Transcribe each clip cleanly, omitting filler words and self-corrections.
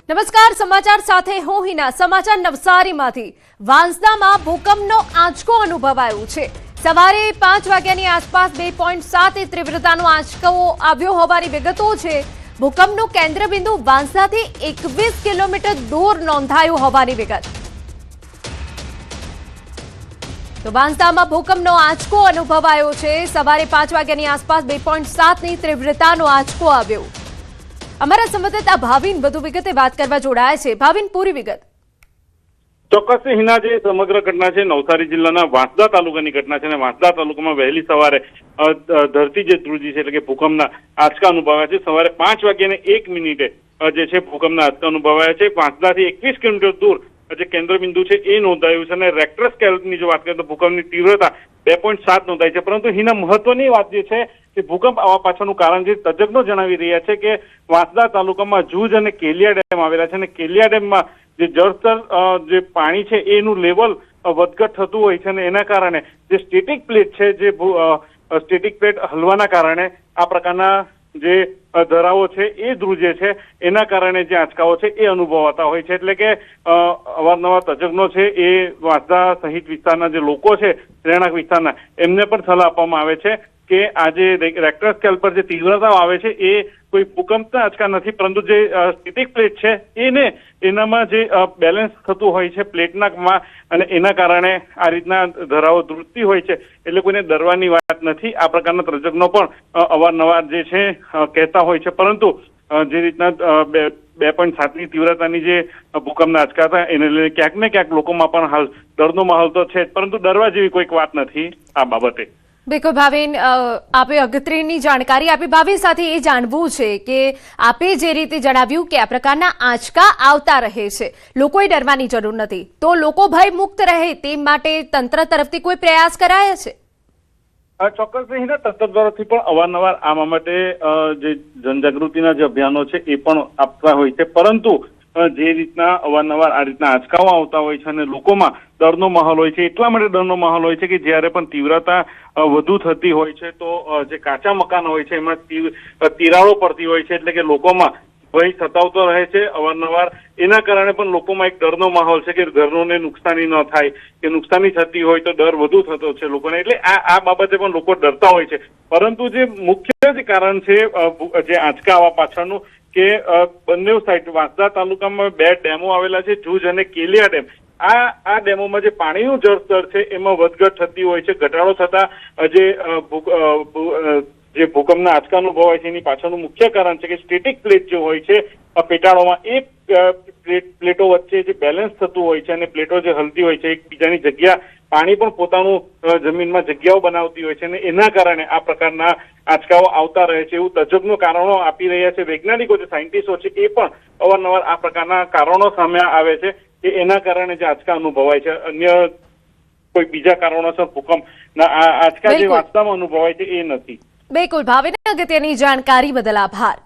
નમસ્કાર, સમાચાર સાથે હું હિના। સમાચાર નવસારીમાંથી। વાંસદામાં ભૂકંપનો આંચકો અનુભવાયો છે। સવારે 5 વાગ્યાની આસપાસ 2.7 તીવ્રતાનો આંચકો આવ્યો હોવાની વિગતો છે। ભૂકંપનું કેન્દ્રબિંદુ વાંસદાથી 21 કિલોમીટર દૂર નોંધાયું હોવાની વિગત। તો વાંસદામાં ભૂકંપનો આંચકો અનુભવાયો છે। સવારે 5 વાગ્યાની આસપાસ 2.7ની તીવ્રતાનો આંચકો આવ્યો। અમારા સંવાદદાતા ભાવિન વધુ વિગતે વાત કરવા જોડાયા છે। ભાવિન, પૂરી વિગત। ચોક્કસ હિના, જે સમગ્ર ઘટના છે નવસારી જિલ્લાના વાંસદા તાલુકાની ઘટના છે અને વાંસદા તાલુકામાં વહેલી સવારે ધરતી જે ધ્રુજી છે એટલે કે ભૂકંપના આંચકા અનુભવાયા છે। સવારે 5 વાગ્યાને 1 મિનિટે જે છે ભૂકંપના આંચકા અનુભવાયા છે। વાંસદાથી 21 કિલોમીટર દૂર જે કેન્દ્રબિંદુ છે એ નોંધાયું છે અને રેક્ટર સ્કેલની જો વાત કરીએ તો ભૂકંપની તીવ્રતા 2.7 નોંધાઈ છે। પરંતુ હિના, મહત્વની વાત જે છે કે ભૂકંપ આવવા પાછળનું કારણ જે તજજ્ઞો જણાવી રહ્યા છે કે વાંસદા તાલુકામાં જૂજ અને કેલિયા ડેમ આવેલા છે અને કેલિયા ડેમમાં જે જળસ્તર જે પાણી છે એનું લેવલ વધઘટ થતું હોય છે અને એના કારણે જે સ્ટેટિક પ્લેટ છે જે સ્ટેટિક પ્લેટ હલવાના કારણે આ પ્રકારના જે ધરાવો છે એ ધ્રુજે છે, એના કારણે જે આંચકાઓ છે એ અનુભવાતા હોય છે। એટલે કે અવારનવાર તજજ્ઞો છે એ વાંસદા સહિત વિસ્તારના જે લોકો છે રહેણાંક વિસ્તારના, એમને પણ સલાહ આપવામાં આવે છે કે આ જે રેક્ટર સ્કેલ પર જે તીવ્રતાઓ આવે છે એ કોઈ ભૂકંપના આંચકા નથી, પરંતુ જે સ્ટેટિક પ્લેટ છે એનામાં જે બેલેન્સ થતું હોય છે પ્લેટનામાં, અને એના કારણે આ રીતના ધરાવો ધ્રુજતી હોય છે। એટલે કોઈને ડરવાની વાત નથી। આ પ્રકારના તજજ્ઞો પણ અવારનવાર જે છે કહેતા હોય છે। પરંતુ જે રીતના 2.7ની તીવ્રતાની જે ભૂકંપના આંચકા હતા એને લઈને ક્યાંક ને ક્યાંક લોકોમાં પણ હાલ ડરનો માહોલ તો છે, પરંતુ ડરવા જેવી કોઈક વાત નથી આ બાબતે। બિલકુલ ભાવિન, આપે અગત્યની જાણકારી આપી। ભાવિન, સાથે એ જાણવું છે કે આપે જે રીતે જણાવ્યું કે આ પ્રકારના આંચકા આવતા રહે છે, લોકોએ ડરવાની જરૂર નથી, તો લોકો ભય મુક્ત રહે તે માટે તંત્ર તરફથી કોઈ પ્રયાસ કરાયા છે? ચોક્કસ રહીને તંત્ર તરફથી પણ અવારનવાર આ બાબતે જે જનજાગૃતિના જે અભિયાનો છે એ પણ આપતા હોય છે। પરંતુ જે રીતના અવારનવાર આ રીતના આંચકાઓ આવતા હોય છે અને લોકોમાં ડરનો માહોલ હોય છે, એટલા માટે ડરનો માહોલ હોય છે કે જ્યારે પણ તીવ્રતા વધુ થતી હોય છે તો જે કાચા મકાન હોય છે એમાં તિરાડો પડતી હોય છે, એટલે કે લોકોમાં ભય સતાવતો રહે છે અવારનવાર। એના કારણે પણ લોકોમાં એક ડરનો માહોલ છે કે ઘરોને નુકસાની ન થાય કે નુકસાની થતી હોય તો ડર વધુ થતો છે લોકોને, એટલે આ બાબતે પણ લોકો ડરતા હોય છે। પરંતુ જે મુખ્ય જે કારણ છે જે આંચકા આવવા પાછળનું કે બંને સાઈડ વાંસદા તાલુકામાં 2 ડેમો આવેલા છે, જૂજ અને કેલિયા ડેમ। આ ડેમોમાં જે પાણીનું જળસ્તર છે એમાં વધઘટ થતી હોય છે। ઘટાડો થતા જે ભૂકંપના આંચકા અનુભવાય છે એની પાછળનું મુખ્ય કારણ છે કે સ્ટેટિક પ્લેટ જે હોય છે પેટાળોમાં એ પ્લેટો વચ્ચે જે બેલેન્સ થતું હોય છે અને પ્લેટો જે હલતી હોય છે એકબીજાની જગ્યા, પાણી પણ પોતાનું જમીનમાં જગ્યાઓ બનાવતી હોય છે અને એના કારણે આ પ્રકારના આંચકાઓ આવતા રહે છે, એવું તજજ્ઞો કારણો આપી રહ્યા છે। વૈજ્ઞાનિકો જે સાયન્ટિસ્ટો છે એ પણ અવારનવાર આ પ્રકારના કારણો સામે આવે છે કે એના કારણે જે આંચકા અનુભવાય છે, અન્ય કોઈ બીજા કારણોસર ભૂકંપના આંચકા જે વાંસદામાં અનુભવાય છે એ નથી। બિલકુલ ભાવિન, અગત્યની જાણકારી બદલ આભાર।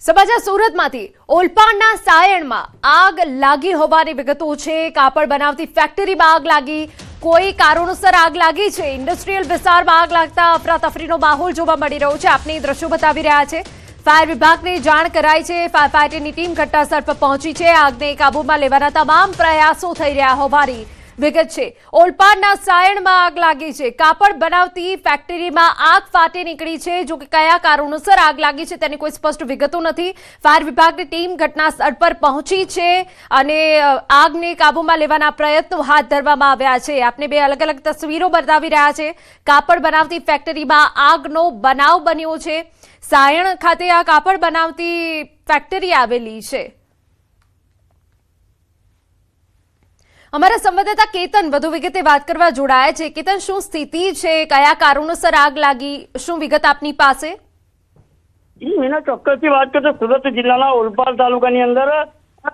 સમાચાર સુરતમાંથી। ઓલપાડના સાયણમાં આગ લાગી હોવાની વિગતો છે। કાપડ બનાવતી ફેક્ટરીમાં આગ લાગી, કોઈ કારણોસર આગ લાગી છે। ઇન્ડસ્ટ્રીયલ વિસ્તારમાં આગ લાગતા અફરાતફરીનો માહોલ જોવા મળી રહ્યો છે। આપને દ્રશ્યો બતાવી રહ્યા છે। ફાયર વિભાગને જાણ કરાઈ છે। ફાયર ફાઈટરની ટીમ ઘટનાસ્થળ પર પહોંચી છે। આગને કાબૂમાં લેવાના તમામ પ્રયાસો થઈ રહ્યા હોવાની વિગત છે। ઓલપાડના સાયણમાં આગ લાગી છે। કાપડ બનાવતી ફેક્ટરીમાં આગ ફાટી નીકળી છે। જો કે કયા કારણોસર આગ લાગી છે તેની કોઈ સ્પષ્ટ વિગતો નથી। ફાયર વિભાગની ટીમ ઘટનાસ્થળ પર પહોંચી છે અને આગને કાબૂમાં લેવાના પ્રયત્નો હાથ ધરવામાં આવ્યા છે। આપને 2 અલગ અલગ તસવીરો બતાવી રહ્યા છે। કાપડ બનાવતી ફેક્ટરીમાં આગનો બનાવ બન્યો છે। સાયણ ખાતે આ કાપડ બનાવતી ફેક્ટરી આવેલી છે। અમારા સંવાદદાતા કેતન વધુ વિગતે વાત કરવા જોડાયા છે। કેતન, શું સ્થિતિ છે, કયા કારણોસર આગ લાગી, શું વિગત આપની પાસે? એના ચોક્કસથી વાત કરતો સુરત જિલ્લાના ઓલપાડ તાલુકાની અંદર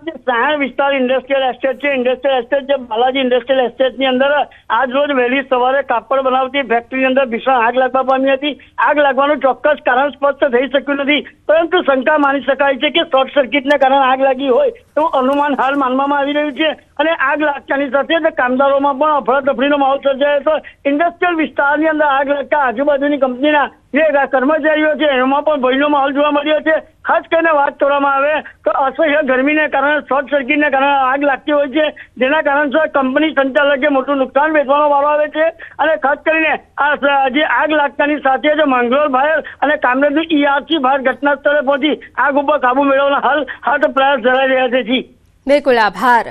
જે સાયણ વિસ્તાર ઇન્ડસ્ટ્રીયલ એસ્ટેટ છે, ઇન્ડસ્ટ્રીયલ એસ્ટેટ જે બાલાજી ઇન્ડસ્ટ્રીયલ એસ્ટેટની અંદર આજ રોજ વહેલી સવારે કાપડ બનાવતી ફેક્ટરીની અંદર ભીષણ આગ લાગવા પામી હતી। આગ લાગવાનું ચોક્કસ કારણ સ્પષ્ટ થઈ શક્યું નથી, પરંતુ શંકા માની શકાય છે કે શોર્ટ સર્કિટને કારણે આગ લાગી હોય એવું અનુમાન હાલ માનવામાં આવી રહ્યું છે અને આગ લાગતાની સાથે કામદારોમાં પણ અફરાતફરીનો માહોલ સર્જાયો હતો. ઇન્ડસ્ટ્રીયલ વિસ્તારની અંદર આગ લાગતા આજુબાજુની કંપનીના જે કર્મચારીઓ છે એમાં પણ ભયનો માહોલ જોવા મળ્યો છે. ખાસ કરીને વાત કરવામાં આવે તો અસહ્ય ગરમીને કારણે શોર્ટ સર્કિટને કારણે આગ લાગતી હોય છે, જેના કારણસર કંપની સંચાલકે મોટું નુકસાન વેઠવાનો વારો આવે છે. અને ખાસ કરીને આ જે આગ લાગતાની સાથે જ માંગરોળ ફાયર અને કામરેજનું ERC ફાયર ઘટના સ્થળે પહોંચી આગ ઉપર કાબુ મેળવવાના હાલ પ્રયાસ ચલાવી રહ્યા છે. જી બિલકુલ, આભાર.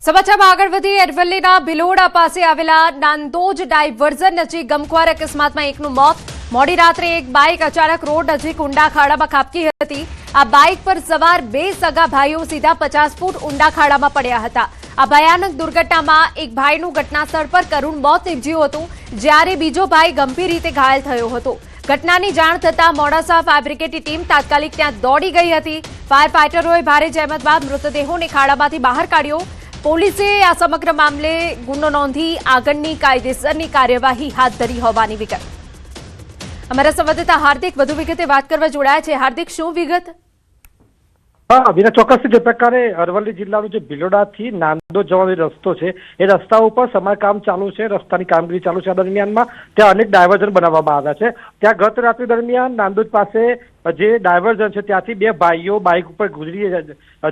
સમાચારમાં આગળ વધી અરવલ્લીના ભિલોડા પાસે આવેલા નાંદોજ ડાયવર્ઝન નજીક ગમખ્વાર અકસ્માતમાં એકનું મોત. મોડી રાત્રે એક બાઇક અચાનક રોડ નજીક ઊંડા ખાડામાં ખાબકી હતી. આ બાઇક પર સવાર બે સગા ભાઈઓ સીધા 50 ફૂટ ઊંડા ખાડામાં પડ્યા હતા. આ ભયાનક દુર્ઘટનામાં એક ભાઈનું ઘટનાસ્થળ પર કરુણ મોત નીપજ્યું હતું, જ્યારે બીજો ભાઈ ગંભીર રીતે ઘાયલ થયો હતો. ઘટનાની જાણ થતાં મોડાસા ફાયર બ્રિગેડની ટીમ તાત્કાલિક ત્યાં દોડી ગઈ હતી. ફાયર ફાઇટરોએ ભારે જહેમત બાદ મૃતદેહોને ખાડામાંથી બહાર કાઢ્યો. પોલીસે આ સમગ્ર મામલે ગુનો નોંધી આગળની કાયદેસરની કાર્યવાહી હાથ ધરી હોવાની વિગત. અમારા સંવાદદાતા હાર્દિક વધુ વિગતે વાત કરવા જોડાયા છે. હાર્દિક, શું વિગત? વિના ચોક્કસથી જે પ્રકારે અરવલ્લી જિલ્લાનું જે ભિલોડાથી નાંદોદ જવાનો રસ્તો છે એ રસ્તા ઉપર સમારકામ ચાલુ છે, રસ્તાની કામગીરી ચાલુ છે. આ દરમિયાનમાં ત્યાં અનેક ડાયવર્ઝન બનાવવામાં આવ્યા છે. ત્યાં ગત રાત્રિ દરમિયાન નાંદોદ પાસે જે ડાયવર્ઝન છે ત્યાંથી બે ભાઈઓ બાઇક ઉપર ગુજરી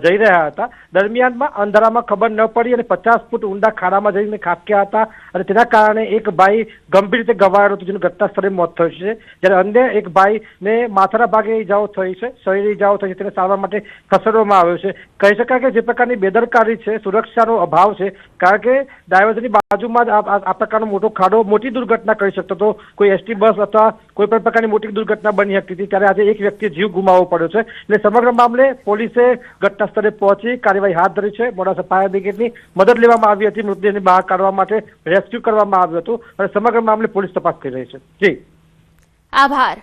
જઈ રહ્યા હતા. દરમિયાનમાં અંધારામાં ખબર ન પડી અને 50 ફૂટ ઊંડા ખાડામાં જઈને ખાબક્યા હતા અને તેના કારણે એક ભાઈ ગંભીર રીતે ઘવાયેલો હતો, જેનું ઘટના સ્થળે મોત થયું છે. જ્યારે અન્ય એક ભાઈને માથાના ભાગે ઈજાઓ થઈ છે, શરીરે ઈજાઓ થઈ છે, તેને સારવાર માટે ખસેડવામાં આવ્યો છે. કહી શકાય કે જે પ્રકારની બેદરકારી છે, સુરક્ષાનો અભાવ છે, કારણ કે ડાયવર્ઝનની બાજુમાં જ આ પ્રકારનો મોટો ખાડો મોટી દુર્ઘટના કરી શકતો હતો. કોઈ એસટી બસ અથવા કોઈ પણ પ્રકારની મોટી દુર્ઘટના બની શકતી હતી. ત્યારે આજે એક વ્યક્તિએ જીવ ગુમાવવો પડ્યો છે. એટલે સમગ્ર મામલે પોલીસે ઘટના સ્થળે પહોંચી કાર્યવાહી હાથ ધરી છે. મોડાસા ફાયર બ્રિગેડની મદદ લેવામાં આવી હતી. મૃતદેહને બહાર કાઢવા માટે રેસ્ક્યુ કરવામાં આવ્યું હતું અને સમગ્ર મામલે પોલીસ તપાસ કરી રહી છે. જી આભાર.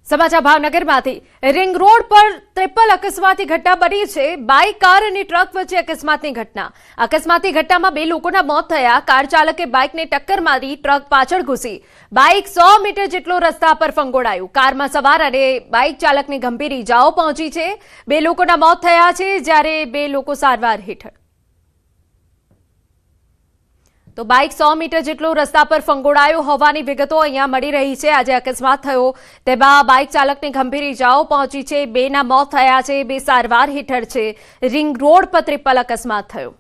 સમાચાર ભાવનગરમાંથી. રિંગ રોડ પર ટ્રિપલ અકસ્માતની ઘટના બની છે. બાઇક, કાર અને ટ્રક વચ્ચે અકસ્માતની ઘટના. અકસ્માતની ઘટનામાં 2 લોકોના મોત થયા. કાર ચાલકે બાઇકને ટક્કર મારી ટ્રક પાછળ ઘૂસી. બાઇક 100 મીટર જેટલો રસ્તા પર ફંગોળાયું. કારમાં સવાર અને બાઇક ચાલકને ગંભીર ઈજાઓ પહોંચી છે. 2 લોકોના મોત થયા છે, જ્યારે 2 લોકો સારવાર હેઠળ. તો બાઇક 100 મીટર જેટલો રસ્તા પર ફંગોળાયો હોવાની વિગતો અહીંયા મળી રહી છે. આજે અકસ્માત થયો તેમાં બાઇક ચાલકને ગંભીર ઈજાઓ પહોંચી છે. 2ના મોત થયા છે, 2 સારવાર હેઠળ છે. રિંગ રોડ પર ટ્રિપલ અકસ્માત થયો.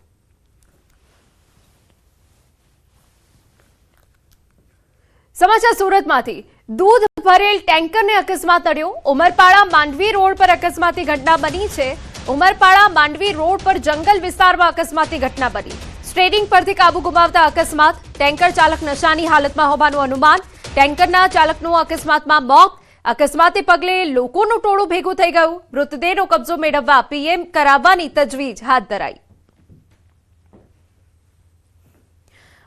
સમાચાર સુરતમાંથી. દૂધ ભરેલ ટેન્કરને અકસ્માત નડ્યો. ઉમરપાડા માંડવી રોડ પર અકસ્માતની ઘટના બની છે. ઉમરપાડા માંડવી રોડ પર જંગલ વિસ્તારમાં અકસ્માતની ઘટના બની. સ્ટેરિંગ પરથી કાબુ ગુમાવતા અકસ્માત. ટેન્કર ચાલક નશાની હાલતમાં હોવાનું અનુમાન. ટેન્કરના ચાલકનું અકસ્માતમાં મોત. અકસ્માતને પગલે લોકોનું ટોળું ભેગું થઈ ગયું. મૃતદેહનો કબજો મેળવવા PM કરાવવાની તજવીજ હાથ ધરાઈ.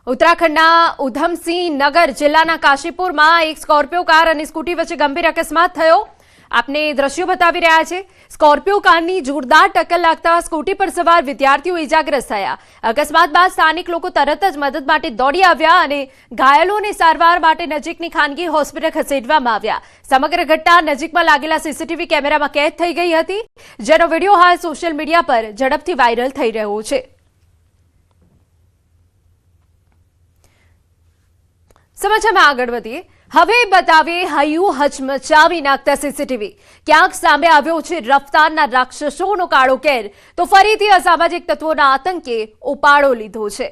ઉત્તરાખંડના ઉધમસિંહ નગર જિલ્લાના કાશીપુરમાં એક સ્કોર્પિયો કાર અને સ્કૂટી વચ્ચે ગંભીર અકસ્માત થયો. આપને દ્રશ્યો બતાવી રહ્યા છે. સ્કોર્પિયો કારની જોરદાર ટક્કર લાગતા સ્કૂટી પર સવાર વિદ્યાર્થીઓ ઇજાગ્રસ્ત થયા. અકસ્માત બાદ સ્થાનિક લોકો તરત જ મદદ માટે દોડી આવ્યા અને ઘાયલોને સારવાર માટે નજીકની ખાનગી હોસ્પિટલ ખસેડવામાં આવ્યા. સમગ્ર ઘટના નજીકમાં લાગેલા CCTV કેમેરામાં કેદ થઈ ગઈ હતી, જેનો વિડીયો હાલ સોશિયલ મીડિયા પર ઝડપથી વાયરલ થઈ રહ્યો છે. સમાચારમાં આગળ વધીએ. હવે બતાવીએ હૈયું હચમચાવી નાખતા CCTV. ક્યાંક સામે આવ્યો છે રફતારના રાક્ષસોનો કાળો કેર, તો ફરીથી અસામાજિક તત્વોના આતંકે ઉપાડો લીધો છે.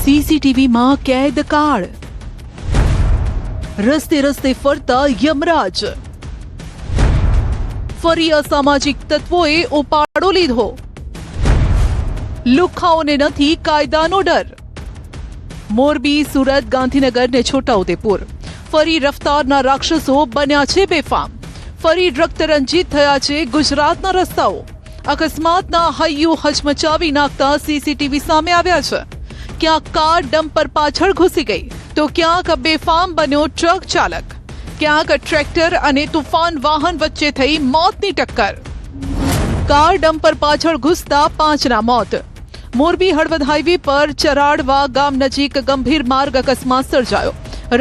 CCTVમાં કેદ કાળ, રસ્તે રસ્તે ફરતા યમરાજ, ફરી અસામાજિક તત્વોએ ઉપાડો લીધો. લુખ્ખાઓને નથી કાયદાનો ડર. મોરબી, સુરત, ગાંધીનગર ને છોટાઉદેપુર ફરી રફતારના રાક્ષસો બન્યા છે બેફામ. ફરી રક્તરંજિત થયા છે ગુજરાતના રસ્તાઓ. અકસ્માતના હૈયું હચમચાવી નાખતા CCTV સામે આવ્યા છે. ક્યાંક કાર ડમ્પર પાછળ ઘૂસી ગઈ, તો ક્યાંક બેફામ બન્યો ટ્રક ચાલક. ક્યાંક ટ્રેક્ટર અને તુફાન વાહન વચ્ચે થઈ મોતની ટક્કર. કાર ડમ્પર પાછળ ઘૂસતા 5ના મોત. મોરબી હળવદ હાઈવે પર ચરાડવા ગામ નજીક ગંભીર માર્ગ અકસ્માત સર્જાયો.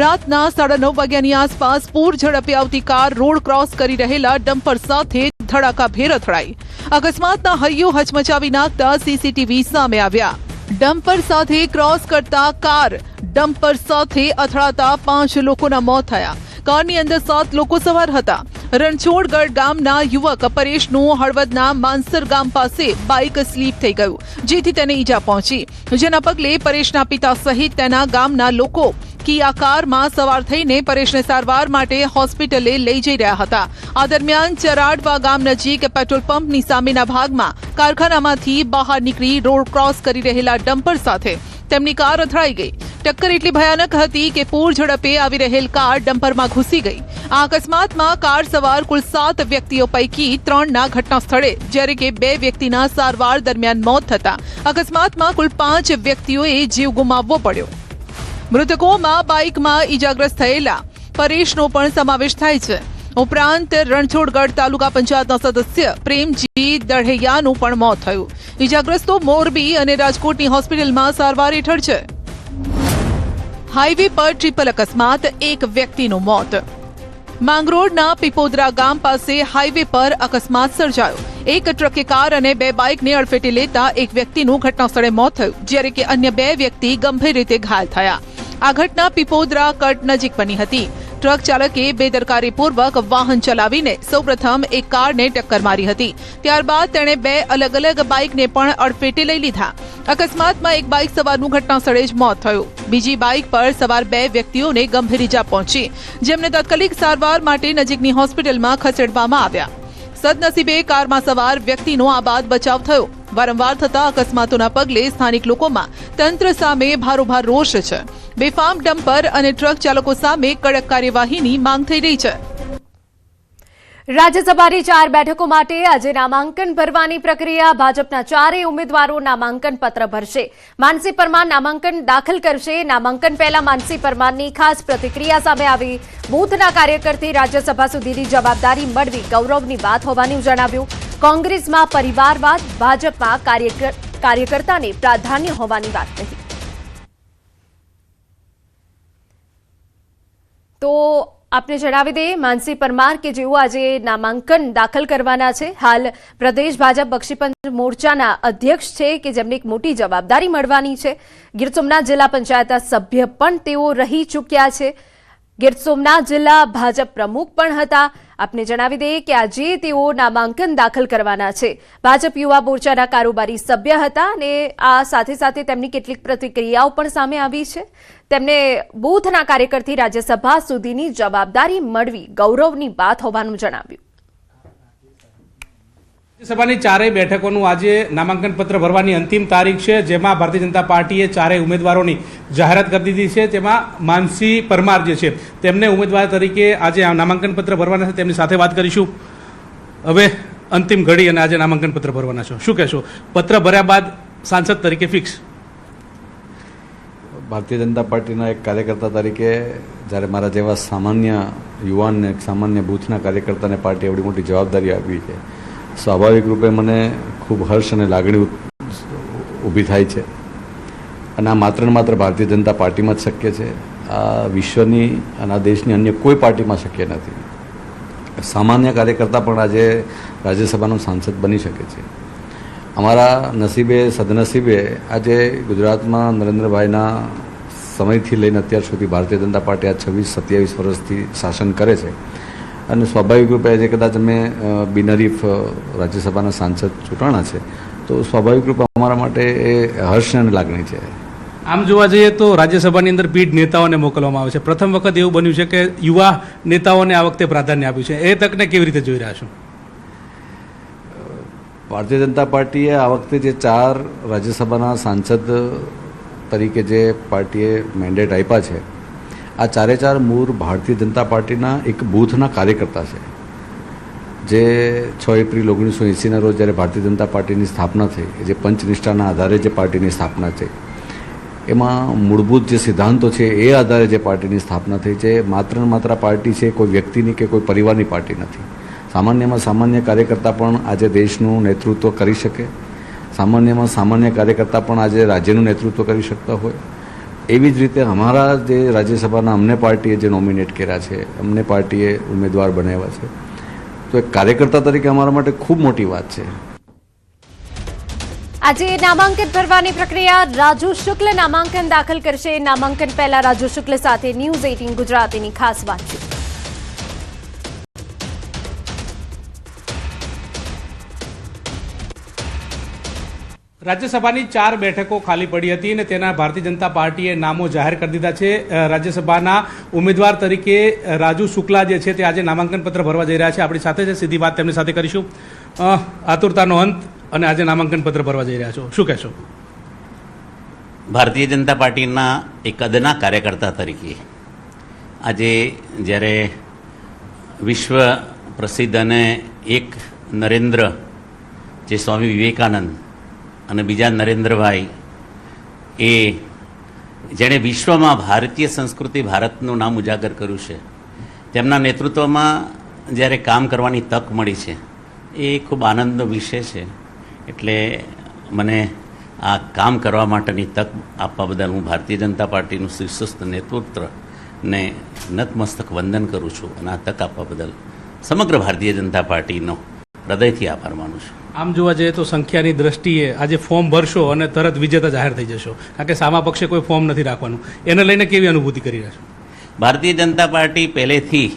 રાતના 9:30 વાગ્યાની આસપાસ પૂર ઝડપે આવતી કાર રોડ ક્રોસ કરી રહેલા ડમ્પર સાથે ધડાકાભેર અથડાઈ. અકસ્માતના હૈયો હચમચાવી નાખતા સીસીટીવી સામે આવ્યા. ડમ્પર સાથે ક્રોસ કરતા કાર ડમ્પર સાથે અથડાતા 5 લોકોના મોત થયા. કારની અંદર 7 લોકો સવાર હતા. રણછોડગઢ ગામના યુવક પરેશનું હળવદના માનસર ગામ પાસે બાઇક સ્લીપ થઈ ગયું, જેથી તેને ઈજા પહોંચી, જેના પગલે પરેશના પિતા સહિત તેના ગામના લોકો કિયા કારમાં સવાર થઈને પરેશને સારવાર માટે હોસ્પિટલે લઈ જઈ રહ્યા હતા. આ દરમિયાન ચરાડવા ગામ નજીક પેટ્રોલ પંપની સામેના ભાગમાં કારખાનામાંથી બહાર નીકળી રોડ ક્રોસ કરી રહેલા ડમ્પર સાથે તેમની કાર અથડાઈ ગઈ. ટક્કર એટલી ભયાનક હતી કે પૂર ઝડપે આવી રહેલ કાર ડમ્પરમાં ઘૂસી ગઈ. આ અકસ્માતમાં કાર સવાર કુલ 7 વ્યક્તિઓ પૈકી 3ના ઘટના સ્થળે જ્યારે કે 2 વ્યક્તિના સારવાર દરમિયાન મોત થતા અકસ્માતમાં કુલ 5 વ્યક્તિઓએ જીવ ગુમાવવો પડ્યો. મૃતકોમાં બાઇકમાં ઈજાગ્રસ્ત થયેલા પરેશનો પણ સમાવેશ થાય છે. ઉપરાંત રણછોડગઢ તાલુકા પંચાયતના સદસ્ય પ્રેમજી દઢૈયાનું પણ મોત થયું. ઈજાગ્રસ્તો મોરબી અને રાજકોટની હોસ્પિટલમાં સારવાર હેઠળ છે. હાઈવે પર ટ્રિપલ અકસ્માત, 1 વ્યક્તિનું મોત. માંગરોળના પીપોદરા ગામ પાસે હાઈવે પર અકસ્માત સર્જાયો. એક ટ્રકે કાર અને 2 બાઇકને અડફેટે લેતા 1 વ્યક્તિનું ઘટના સ્થળે મોત થયું, જ્યારે કે અન્ય 2 વ્યક્તિ ગંભીર રીતે ઘાયલ થયા. આ ઘટના પીપોદરા કટ નજીક બની હતી. ટ્રક ચાલકે બેદરકારીપૂર્વક વાહન ચલાવીને સૌપ્રથમ એક કારને ટક્કર મારી હતી. ત્યારબાદ તેણે 2 અલગ અલગ બાઇકને પણ અડફેટે લઈ લીધા. અકસ્માતમાં એક બાઇક સવારનું ઘટના સ્થળે જ મોત થયું. બીજી બાઇક પર સવાર 2 વ્યક્તિઓને ગંભીર ઈજા પહોંચી, જેમને તાત્કાલિક સારવાર માટે નજીકની હોસ્પિટલમાં ખસેડવામાં આવ્યા. સદનસીબે કારમાં સવાર વ્યક્તિનો આબાદ બચાવ થયો. વારંવાર થતા અકસ્માતોના પગલે સ્થાનિક લોકોમાં તંત્ર સામે ભારોભાર રોષ છે. બેફામ ડમ્પર અને ટ્રક ચાલકો સામે કડક કાર્યવાહીની માંગ થઈ રહી છે. રાજ્યસભાની 4 બેઠકો માટે આજે નામાંકન ભરવાની પ્રક્રિયા. ભાજપના 4 ઉમેદવારો નામાંકન પત્ર ભરશે. માનસી પરમાર નામાંકન દાખલ કરશે. નામાંકન પહેલા માનસી પરમારની ખાસ પ્રતિક્રિયા સામે આવી. બૂથના કાર્યકરથી રાજ્યસભા સુધીની જવાબદારી મળવી ગૌરવની વાત હોવાનું જણાવ્યું. કોંગ્રેસમાં પરિવારવાદ, ભાજપમાં કાર્યકર્તાને પ્રાધાન્ય હોવાની વાત કહી. તો આપને જણાવી દઈએ, માનસી પરમાર કે જેઓ આજે નામાંકન દાખલ કરવાના છે, હાલ પ્રદેશ ભાજપ બક્ષીપંચ મોરચાના અધ્યક્ષ છે, કે જેમને એક મોટી જવાબદારી મળવાની છે. ગીર સોમનાથ જિલ્લા પંચાયતના સભ્ય પણ તેઓ રહી ચૂક્યા છે. ગીર સોમનાથ જિલ્લા ભાજપ પ્રમુખ પણ હતા. આપને જણાવી દઈએ કે આજે તેઓ નામાંકન દાખલ કરવાના છે. ભાજપ યુવા મોરચાના કારોબારી સભ્ય હતા અને આ સાથે સાથે તેમની કેટલીક પ્રતિક્રિયાઓ પણ સામે આવી છે. તેમને બૂથના કાર્યકરથી રાજ્યસભા સુધીની જવાબદારી મળવી ગૌરવની વાત હોવાનું જણાવ્યું. રાજ્યસભાની 4 બેઠકોનું આજે નામાંકન પત્ર ભરવાની અંતિમ તારીખ છે, જેમાં ભારતીય જનતા પાર્ટીએ 4 ઉમેદવારોની જાહેરાત કરી દીધી છે. તેમાં માનસી પરમાર જે છે તેમને ઉમેદવાર તરીકે આજે નામાંકન પત્ર ભરવાના છે. તેમની સાથે વાત કરીશું. હવે અંતિમ ઘડી અને આજે નામાંકન પત્ર ભરવાના છો, શું કહેશો? પત્ર ભર્યા બાદ સાંસદ તરીકે ફિક્સ? ભારતીય જનતા પાર્ટીના એક કાર્યકર્તા તરીકે જ્યારે મારા જેવા સામાન્ય યુવાનને, એક સામાન્ય બૂથના કાર્યકર્તાને પાર્ટી એવડી મોટી જવાબદારી આપી છે, સ્વાભાવિક રૂપે મને ખૂબ હર્ષ અને લાગણી ઊભી થાય છે. અને આ માત્ર ને માત્ર ભારતીય જનતા પાર્ટીમાં જ શક્ય છે. આ વિશ્વની અને આ દેશની અન્ય કોઈ પાર્ટીમાં શક્ય નથી. સામાન્ય કાર્યકર્તા પણ આજે રાજ્યસભાનો સાંસદ બની શકે છે. અમારા નસીબે, સદનસીબે આજે ગુજરાતમાં નરેન્દ્રભાઈના સમયથી લઈને અત્યાર સુધી ભારતીય જનતા પાર્ટી આ 26-27 વર્ષથી શાસન કરે છે. અને સ્વાભાવિક રૂપે આજે કદાચ અમે બિનહરીફ રાજ્યસભાના સાંસદ ચૂંટાણા છે, તો સ્વાભાવિક રૂપે અમારા માટે એ હર્ષ અને લાગણી છે. આમ જોવા જઈએ તો રાજ્યસભાની અંદર પીઢ નેતાઓને મોકલવામાં આવે છે. પ્રથમ વખત એવું બન્યું છે કે યુવા નેતાઓને આ વખતે પ્રાધાન્ય આપ્યું છે. એ તકને કેવી રીતે જોઈ રહ્યા છો? ભારતીય જનતા પાર્ટીએ આ વખતે જે 4 રાજ્યસભાના સાંસદ તરીકે જે પાર્ટીએ મેન્ડેટ આપ્યા છે, આ 4 મૂળ ભારતીય જનતા પાર્ટીના એક બૂથના કાર્યકર્તા છે. જે 6 એપ્રિલ 1980ના રોજ જ્યારે ભારતીય જનતા પાર્ટીની સ્થાપના થઈ, જે પંચનિષ્ઠાના આધારે જે પાર્ટીની સ્થાપના થઈ, એમાં મૂળભૂત જે સિદ્ધાંતો છે એ આધારે જે પાર્ટીની સ્થાપના થઈ છે. માત્ર ને માત્ર પાર્ટી છે કોઈ વ્યક્તિની કે કોઈ પરિવારની પાર્ટી નથી. સામાન્યમાં સામાન્ય કાર્યકર્તા પણ આજે દેશનું નેતૃત્વ કરી શકે, સામાન્યમાં સામાન્ય કાર્યકર્તા પણ આજે રાજ્યનું નેતૃત્વ કરી શકતા હોય. એવી જ રીતે અમારા જે રાજ્યસભાના અમને પાર્ટીએ જે નોમિનેટ કર્યા છે, અમને પાર્ટીએ ઉમેદવાર બનાવ્યા છે, તો એક કાર્યકર્તા તરીકે અમારા માટે ખૂબ મોટી વાત છે. આજે નામાંકન ભરવાની પ્રક્રિયા. રાજુ શુક્લ નામાંકન દાખલ કરશે. નામાંકન પહેલા રાજુ શુક્લ સાથે ન્યૂઝ 18 ગુજરાતીની ખાસ વાતચીત. રાજ્યસભાની 4 બેઠકો ખાલી પડી હતી અને તેના ભારતીય જનતા પાર્ટીએ નામો જાહેર કરી દીધા છે. રાજ્યસભાના ઉમેદવાર તરીકે રાજુ શુક્લા જે છે તે આજે નામાંકન પત્ર ભરવા જઈ રહ્યા છે. આપણી સાથે છે, સીધી વાત તેમની સાથે કરીશું. આતુરતાનો અંત અને આજે નામાંકન પત્ર ભરવા જઈ રહ્યા છો, શું કહેશો? ભારતીય જનતા પાર્ટીના એક અદના કાર્યકર્તા તરીકે આજે જ્યારે વિશ્વ પ્રસિદ્ધ અને એક નરેન્દ્ર જે સ્વામી વિવેકાનંદ અને બીજા નરેન્દ્રભાઈ એ જેણે વિશ્વમાં ભારતીય સંસ્કૃતિ ભારતનું નામ ઉજાગર કર્યું છે, તેમના નેતૃત્વમાં જ્યારે કામ કરવાની તક મળી છે એ ખૂબ આનંદનો વિષય છે. એટલે મને આ કામ કરવા માટેની તક આપવા બદલ હું ભારતીય જનતા પાર્ટીનું શીર્ષસ્થ નેતૃત્વને નતમસ્તક વંદન કરું છું અને આ તક આપવા બદલ સમગ્ર ભારતીય જનતા પાર્ટીનો હૃદયથી આભાર માનું છું. આમ જોવા જઈએ તો સંખ્યાની દ્રષ્ટિએ આજે ફોર્મ ભરશો અને તરત વિજેતા જાહેર થઈ જશો, કારણ કે સામા પક્ષે કોઈ ફોર્મ નથી રાખવાનું. એને લઈને કેવી અનુભૂતિ કરી રહ્યા છો? ભારતીય જનતા પાર્ટી પહેલેથી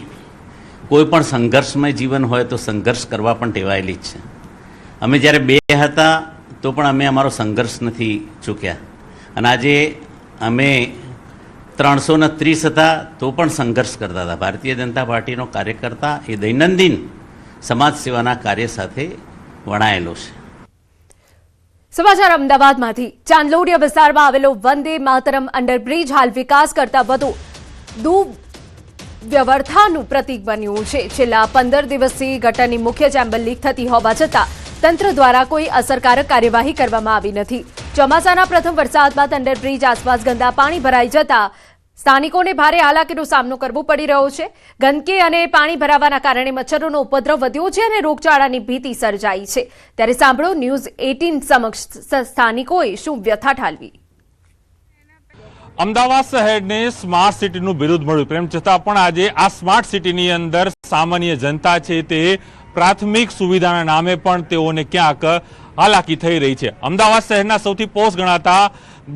કોઈ પણ સંઘર્ષમય જીવન હોય તો સંઘર્ષ કરવા પણ ટેવાયેલી જ છે. અમે જ્યારે 2 હતા તો પણ અમે અમારો સંઘર્ષ નથી ચૂક્યા અને આજે અમે 330 હતા તો પણ સંઘર્ષ કરતા હતા. ભારતીય જનતા પાર્ટીનો કાર્યકર્તા એ દૈનંદિન સમાજ સેવાના કાર્ય સાથે વણાયેલો છે. સમાચાર અમદાવાદમાંથી. ચાંદલોડિયા વિસ્તારમાં આવેલો વંદે માતરમ અંડરબ્રિજ હાલ વિકાસ કરતા વધુ દુર્વ્યવસ્થાનું પ્રતીક બન્યું છે. છેલ્લા 15 દિવસથી ગટરની મુખ્ય ચેમ્બર લીક થતી હોવા છતાં તંત્ર દ્વારા કોઈ અસરકારક કાર્યવાહી કરવામાં આવી નથી. ચોમાસાના પ્રથમ વરસાદમાં અંડરબ્રિજ આસપાસ ગંદા પાણી ભરાઈ જતા સ્થાનિકોને ભારે હાલાકીનો સામનો કરવો પડી રહ્યો છે. ગંદકી અને પાણી ભરાવાના કારણે મચ્છરોનો ઉપદ્રવ વધ્યો છે અને રોગચાળાની ભીતિ સર્જાઈ છે. ત્યારે સાંભળો ન્યૂઝ 18 સમક્ષ સ્થાનિકોએ શું વ્યથા ઠાલવી. અમદાવાદ શહેરને સ્માર્ટ સિટીનું બિરુદ મળ્યું, તેમ છતાં પણ આજે આ સ્માર્ટ સિટીની અંદર સામાન્ય જનતા છે તે પ્રાથમિક સુવિધાના નામે પણ તેઓને ક્યાંક હાલાકી થઈ રહી છે. અમદાવાદ શહેરના સૌથી પોશ ગણાતા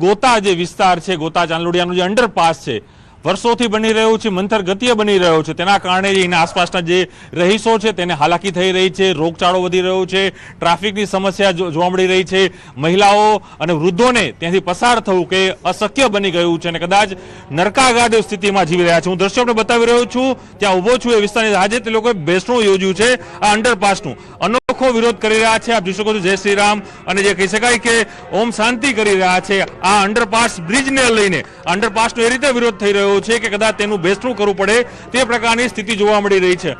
ગોતા જે વિસ્તાર છે, ગોતા ચાંદલોડિયાનું જે અંડરપાસ છે, વર્ષોથી બની રહ્યું છે, મંથર ગતિએ બની રહ્યો છે. તેના કારણે એના આસપાસના જે રહીશો છે તેને હાલાકી થઈ રહી છે, રોગચાળો વધી રહ્યો છે, ટ્રાફિકની સમસ્યા જોવા મળી રહી છે. મહિલાઓ અને વૃદ્ધોને ત્યાંથી પસાર થવું કે અશક્ય બની ગયું છે અને કદાચ નરકાગાડ સ્થિતિમાં જીવી રહ્યા છે. હું દ્રશ્યો આપણે બતાવી રહ્યો છું, ત્યાં ઊભો છું એ વિસ્તારની. આજે તે લોકોએ બેસણું યોજ્યું છે આ અંડરપાસનું. અનોખો વિરોધ કરી રહ્યા છે. આપ જોઈ શકો છો જય શ્રી રામ અને જે કહી શકાય કે ઓમ શાંતિ કરી રહ્યા છે. આ અંડરપાસ બ્રિજને લઈને અંડરપાસનો એ રીતે વિરોધ થઈ રહ્યો છે કે કદાચ તેનું બેસણું કરવું પડે તે પ્રકારની સ્થિતિ જોવા મળી રહી છે.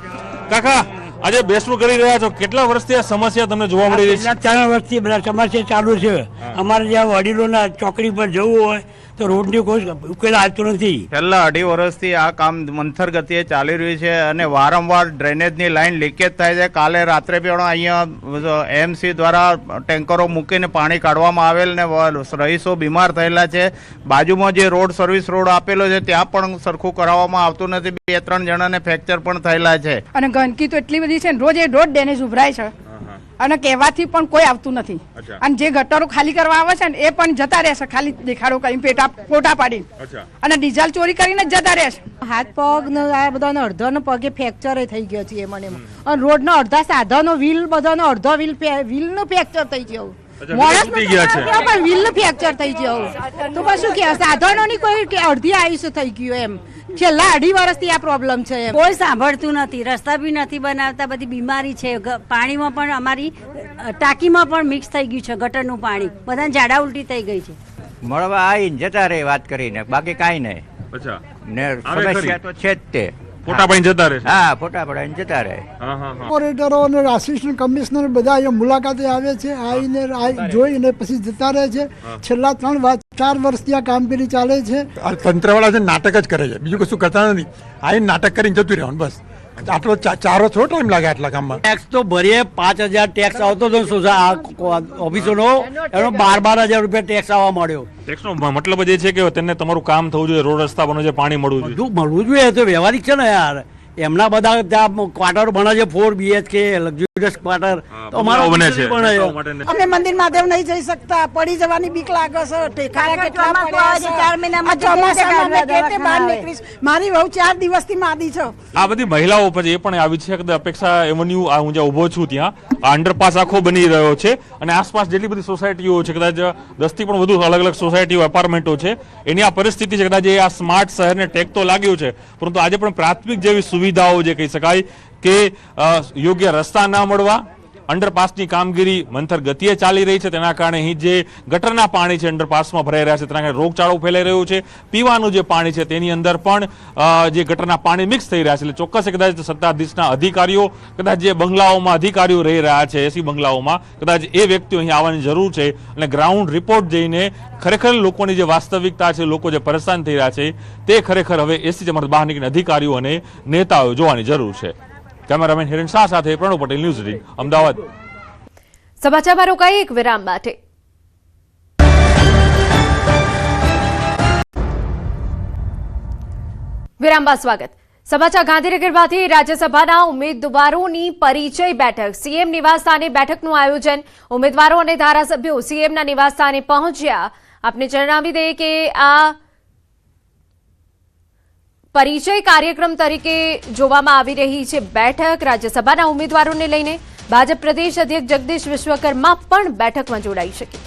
કાકા, આજે બેસણું કરી રહ્યા છો, કેટલા વર્ષથી આ સમસ્યા તમને જોવા મળી રહી છે? 4 વર્ષથી બધા સમસ્યા ચાલુ છે. અમારે જ્યાં વડીલોના ચોકડી પર જવું હોય તો રોડની કોઈ ઉકેલ આવતો નથી. છેલ્લા 2.5 વર્ષથી આ કામ મંથર ગતિએ ચાલી રહ્યું છે અને વારંવાર ડ્રેનેજની લાઈન લીકેજ થાય છે. કાલે રાત્રે પણ અહીંયા એમસી દ્વારા ટેન્કરો મૂકીને પાણી કાઢવામાં આવેલ ને રહીશો બીમાર થયેલા છે. બાજુમાં જે રોડ સર્વિસ રોડ આપેલો છે ત્યાં પણ સરખું કરાવવામાં આવતું નથી. 2-3 જણાને ફ્રેક્ચર પણ થયેલા છે. અને ગંદકી તો એટલી બધી છે, રોજ ડ્રેનેજ ઉભરાય છે અને કહેવાથી પણ કોઈ આવતું નથી. અને જે ગટરો ખાલી કરવા આવે છે ને એ પણ જતા રહેશે ખાલી દેખાડો કરીને ફોટા પાડીને અને ડીઝલ ચોરી કરીને જ જતા રહેશે. હાથ પગ આ બધાનો અડધોનો પગે ફ્રેક્ચર થઈ ગયો છે મને. અને રોડનો અડધા સાધનો વ્હીલ બધાનો અડધો વ્હીલનું ફ્રેક્ચર થઈ ગયું. માણસ પણ વ્હીલનું ફ્રેક્ચર થઈ ગયું તો શું કે સાધનોની કોઈ અડધી આયુષ્ય થઈ ગયું એમ. છેલ્લા 2.5 વર્ષથી આ પ્રોબ્લેમ છે. કોઈ સાંભળતું નથી, રસ્તા બી નથી બનાવતા, બધી બીમારી છે. પાણીમાં પણ અમારી ટાંકીમાં પણ મિક્સ થઈ ગયું છે ગટરનું પાણી, બધાને ઝાડા ઉલટી થઈ ગઈ છે. મળવા આવીને જતા રહે વાત કરીને, બાકી કાંઈ નહીં. ને સમસ્યા તો છે જ તે. ફોટા પાડીને જતા રહે. હા, ફોટા પાડીને જતા રહે. ઓપરેટરો અને આસિસ્ટન્ટ કમિશનર બધા અહીંયા મુલાકાતે આવે છે, આવીને જોઈને પછી જતા રહે છે. છેલ્લા 4 વર્ષથી આ કામગીરી ચાલે છે. તંત્રવાળા નાટક જ કરે છે, બીજું કશું કરતા નથી. આવીને નાટક કરીને જતું રહેવાનું બસ. આટલો ચારો થોડો ટાઈમ લાગે આટલા કામમાં? ટેક્સ તો ભરીએ 5,000 ટેક્સ આવતો હતો ઓફિસોનો, એનો 12,000 રૂપિયા ટેક્સ આવવા મળ્યો. ટેક્સનો મતલબ જ એ છે કે તેને તમારું કામ થવું જોઈએ, રોડ રસ્તા બનવું જોઈએ, પાણી મળવું જોઈએ. બધું મળવું જોઈએ, તો વ્યવહારિક છે ને યાર. એમના બધા ત્યાં ક્વાર્ટર બને છે 4 BHK લક્ઝુરિયસ ક્વાર્ટર, તો અમારા બને છે. અમે મંદિર મહાદેવ નહીં જઈ શકતા, પડી જવાની બીક લાગે છે. ટેકારા કેટલા પડ્યા છે, 4 મહિનામાં ચોમાસામાં અમે કેતે બહાર નીકળીશ. મારી વહુ 4 દિવસથી માદી છે. આ બધી મહિલાઓ પછી એ પણ આવી છે કે અપેક્ષા એવન્યુ હું જ્યાં ઊભો છું ત્યાં અંડરપાસ આખો બની રહ્યો છે અને આસપાસ જેટલી બધી સોસાયટીઓ છે, કદાચ 10 થી પણ વધુ અલગ અલગ સોસાયટીઓ એપાર્ટમેન્ટો છે, એની આ પરિસ્થિતિ છે. કદાચ આ સ્માર્ટ શહેરને ટેક તો લાગ્યું છે, પરંતુ આજે પણ પ્રાથમિક જેવી સુવિધાઓ જે કહી શકાય કે યોગ્ય રસ્તા ના મળવા, અંડરપાસની કામગીરી મંથર ગતિએ ચાલી રહી છે, તેના કારણે અહીં જે ગટરના પાણી છે અંડરપાસમાં ભરાઈ રહ્યા છે, તેના કારણે રોગચાળો ફેલાઈ રહ્યો છે. પીવાનું જે પાણી છે તેની અંદર પણ જે ગટરના પાણી મિક્સ થઈ રહ્યા છે. એટલે ચોક્કસ કદાચ સત્તાધીશના અધિકારીઓ, કદાચ જે બંગલાઓમાં અધિકારીઓ રહી રહ્યા છે, એસી બંગલાઓમાં, કદાચ એ વ્યક્તિઓ અહીં આવવાની જરૂર છે અને ગ્રાઉન્ડ રિપોર્ટ જઈને ખરેખર લોકોની જે વાસ્તવિકતા છે, લોકો જે પરેશાન થઈ રહ્યા છે, તે ખરેખર હવે એસી જમાત બહાર નીકળીને અધિકારીઓ અને નેતાઓ જોવાની જરૂર છે. કેમેરામેન હિરેન શાહ સાથે પ્રણવ પટેલ, ન્યૂઝ 18 અમદાવાદ. સમાચારમાં રોકાઈ એક વિરામ માટે. વિરામ બાદ સ્વાગત. સમાચાર ગાંધીનગરમાંથી રાજ્યસભાના ઉમેદવારોની પરિચય બેઠક. સીએમ નિવાસસ્થાને બેઠકનું આયોજન. ઉમેદવારો અને ધારાસભ્યો સીએમના નિવાસસ્થાને પહોંચ્યા. આપને જણાવી દઈએ કે આ પરિચય કાર્યક્રમ તરીકે જોવામાં આવી રહી છે બેઠક. રાજ્યસભાના ઉમેદવારોને લઈને ભાજપ પ્રદેશ અધ્યક્ષ જગદીશ વિશ્વકર્મા પણ બેઠકમાં જોડાઈ શકે.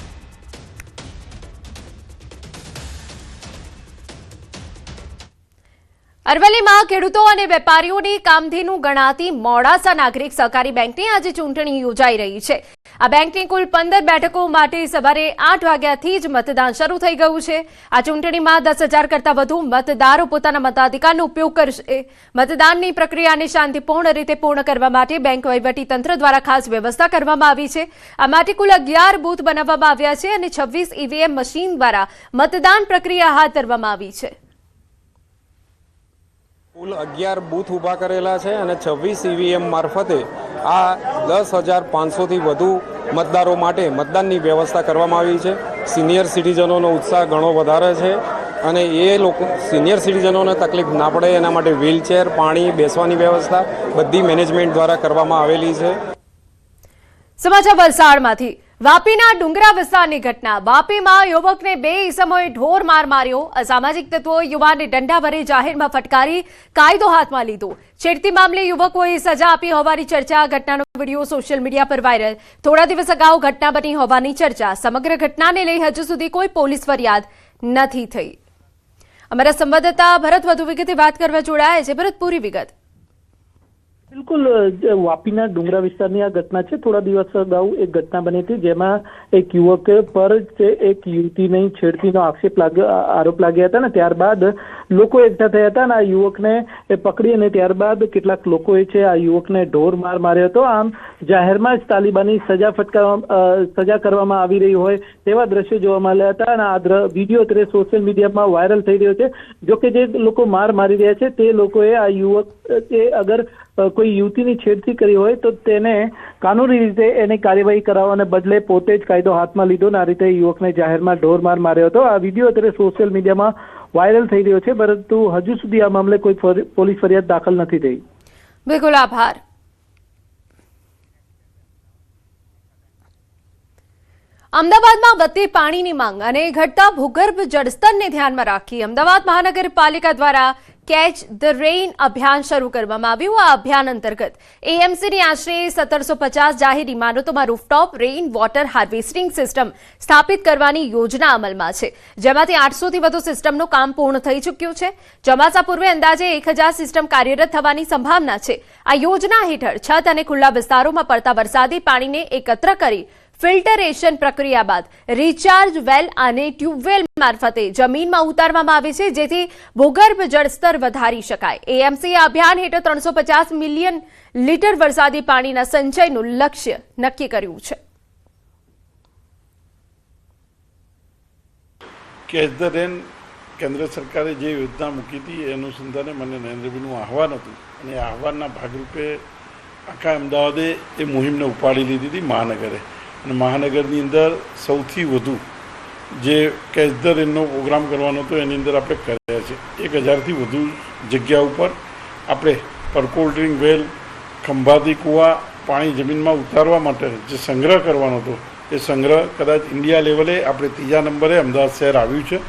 અરવલ્લીમાં ખેડૂતો અને વેપારીઓની કામધેનુ ગણાતી મોડાસા નાગરિક સહકારી બેંકની આજે ચૂંટણી યોજાઈ રહી છે. આ બેંકની કુલ 15 બેઠકો માટે સવારે 8 વાગ્યાથી જ મતદાન શરૂ થઈ ગયું છે. આ ચૂંટણીમાં 10,000 કરતાં વધુ મતદારો પોતાના મતાધિકારનો ઉપયોગ કરશે. મતદાનની પ્રક્રિયાને શાંતિપૂર્ણ રીતે પૂર્ણ કરવા માટે બેંક વહીવટીતંત્ર દ્વારા ખાસ વ્યવસ્થા કરવામાં આવી છે. આ માટે કુલ 11 બૂથ બનાવવામાં આવ્યા છે અને 26 ઈવીએમ મશીન દ્વારા મતદાન પ્રક્રિયા હાથ ધરવામાં આવી છે. કુલ 11 બૂથ ઊભા કરેલા છે અને 26 ઈવીએમ મારફતે આ 10,500 થી વધુ મતદારો માટે મતદાનની વ્યવસ્થા કરવામાં આવી છે. સિનિયર સિટીઝનોનો ઉત્સાહ ઘણો વધારે છે અને એ લોકો સિનિયર સિટીઝનોને તકલીફ ના પડે એના માટે વ્હીલચેર, પાણી, બેસવાની વ્યવસ્થા બધી મેનેજમેન્ટ દ્વારા કરવામાં આવેલી છે. સમાચાર વલસાડમાંથી. વાપીના ડુંગરા વિસ્તારની ઘટના. વાપીમાં યુવકને 2 ઈસમોએ ઢોર માર માર્યો. અસામાજિક તત્વોએ યુવાનને દંડા વડે જાહેરમાં ફટકારી કાયદો હાથમાં લીધો. છેડતી મામલે યુવકોએ સજા આપી હોવાની ચર્ચા. ઘટનાનો વિડીયો સોશિયલ મીડિયા પર વાયરલ. થોડા દિવસ અગાઉ ઘટના બની હોવાની ચર્ચા. સમગ્ર ઘટનાને લઈ હજુ સુધી કોઈ પોલીસ ફરિયાદ નથી થઈ. અમારા સંવાદદાતા ભરત વધુ વિગતે વાત કરવા જોડાયા છે. ભરત, પૂરી વિગત. બિલકુલ, વાપીના ડુંગરા વિસ્તારની આ ઘટના છે. થોડા દિવસ અગાઉ એક ઘટના બની હતી જેમાં એક યુવક પર એક યુવતીની છેડતીનો આરોપ લાગ્યા હતા ને ત્યારબાદ લોકો એકઠા થયા હતા અને આ યુવકને પકડી અને ત્યારબાદ કેટલાક લોકોએ આ યુવકને ઢોર માર માર્યો હતો. આમ જાહેરમાં જ તાલિબાની સજા કરવામાં આવી રહી હોય તેવા દ્રશ્યો જોવા મળ્યા હતા અને આ વિડીયો અત્યારે સોશિયલ મીડિયામાં વાયરલ થઈ રહ્યો છે. જોકે જે લોકો માર મારી રહ્યા છે તે લોકોએ આ યુવક અગર કોઈ યુવતીની છેડતી કરી હોય તો તેને કાનૂની રીતે એની કાર્યવાહી કરાવવાને બદલે પોતે જ કાયદો હાથમાં લીધો અને આ રીતે યુવકને જાહેરમાં ઢોર માર માર્યો હતો. આ વિડીયો અત્યારે સોશિયલ મીડિયામાં વાયરલ થઈ રહ્યો છે, પરંતુ હજુ સુધી આ મામલે કોઈ પોલીસ ફરિયાદ દાખલ નથી થઈ. બિલકુલ, આભાર. અમદાવાદમાં વધતી પાણીની માંગ અને ઘટતા ભૂગર્ભ જળસ્તરને ધ્યાનમાં રાખી અમદાવાદ મહાનગરપાલિકા દ્વારા કેચ ધ રેઇન અભિયાન શરૂ કરવામાં આવ્યું. આ અભિયાન અંતર્ગત એએમસીની આશરે 1750 જાહેર ઇમારતોમાં rooftop rain water harvesting system સ્થાપિત કરવાની યોજના અમલમાં છે, જેમાંથી 800 થી વધુ સિસ્ટમનું કામ પૂર્ણ થઈ ચૂક્યું છે. ચોમાસા પૂર્વે અંદાજે 1000 સિસ્ટમ કાર્યરત થવાની સંભાવના છે. આ યોજના હેઠળ છત અને ખુલ્લા વિસ્તારોમાં પડતા વરસાદી પાણીને એકત્ર કરી ફિલ્ટરેશન પ્રક્રિયા બાદ રિચાર્જ વેલ અને ટ્યુબવેલ મારફતે જમીનમાં ઉતારવામાં આવે છે, જેથી ભૂગર્ભ જળસ્તર વધારી શકાય. એએમસીએ અભિયાન હેઠળ 350 મિલિયન લીટર વરસાદી પાણીના સંચયનું લક્ષ્ય નક્કી કર્યું છે. કેચ ધ રેન કેન્દ્ર સરકારે જે યોજના મૂકી હતી એ અનુસંધાને મને નરેન્દ્રભાઈનું આહવાન હતું અને એ આહવાનના ભાગરૂપે આખા અમદાવાદે એ મુહિમને ઉપાડી લીધી હતી મહાનગરે. અને મહાનગરની અંદર સૌથી વધુ જે કેચ ધ રેનનો પ્રોગ્રામ કરવાનો હતો એની અંદર આપણે કર્યા છે. 1000થી વધુ જગ્યા ઉપર આપણે પરકોલ્ડરિંગ વેલ, ખંભાતી કૂવા, પાણી જમીનમાં ઉતારવા માટે જે સંગ્રહ કરવાનો હતો એ સંગ્રહ કદાચ ઇન્ડિયા લેવલે આપણે 3જા નંબરે અમદાવાદ શહેર આવ્યું છે.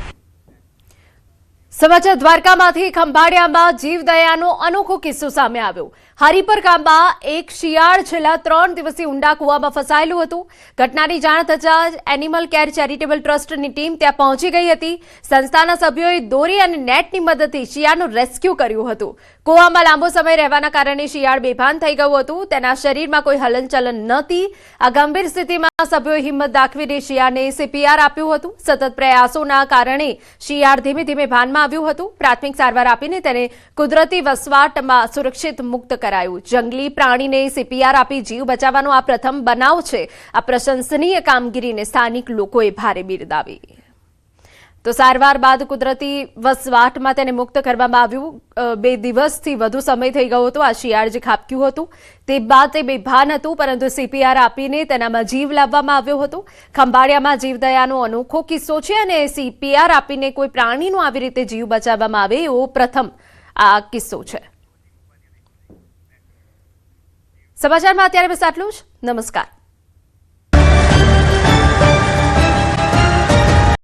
સમાચાર દ્વારકામાંથી ખંભાળિયામાં જીવદયાનો અનોખો કિસ્સો સામે આવ્યો. હરિપર ગામમાં એક શિયાળ છેલ્લા 3 દિવસથી ઊંડા કૂવામાં ફસાયેલું હતું. ઘટનાની જાણ થતાં જ એનિમલ કેર ચેરિટેબલ ટ્રસ્ટની ટીમ ત્યાં પહોંચી ગઈ હતી. સંસ્થાના સભ્યોએ દોરી અને નેટની મદદથી શિયાળનું રેસ્ક્યુ કર્યું હતું. કૂવામાં લાંબો સમય રહેવાના કારણે શિયાળ બેભાન થઈ ગયું હતું. તેના શરીરમાં કોઈ હલનચલન નહોતી. આ ગંભીર સ્થિતિમાં સભ્યોએ હિંમત દાખવીને શિયાળને CPR આપ્યું હતું. સતત પ્રયાસોના કારણે શિયાળ ધીમે ધીમે ભાનમાં આવ્યું હતું. પ્રાથમિક સારવાર આપીને તેને કુદરતી વસવાટમાં સુરક્ષિત મુક્ત કરાયું. જંગલી પ્રાણીને CPR આપી જીવ બચાવવાનો આ પ્રથમ બનાવ છે. આ પ્રશંસનીય કામગીરીને સ્થાનિક લોકોએ ભારે બિરદાવી. તો સારવાર બાદ કુદરતી વસવાટમાં તેને મુક્ત કરવામાં આવ્યું. 2 દિવસથી વધુ સમય થઈ ગયો હતો. આ શિયાળ જે ખાબક્યું હતું તે બાદ તે બેભાન હતું, પરંતુ CPR આપીને તેનામાં જીવ લાવવામાં આવ્યો હતો. ખંભાળિયામાં જીવદયાનો અનોખો કિસ્સો છે અને CPR આપીને કોઈ પ્રાણીનો આવી રીતે જીવ બચાવવામાં આવે એવો પ્રથમ આ કિસ્સો છે. સમાચારમાં અત્યારે બસ આટલું જ. નમસ્કાર.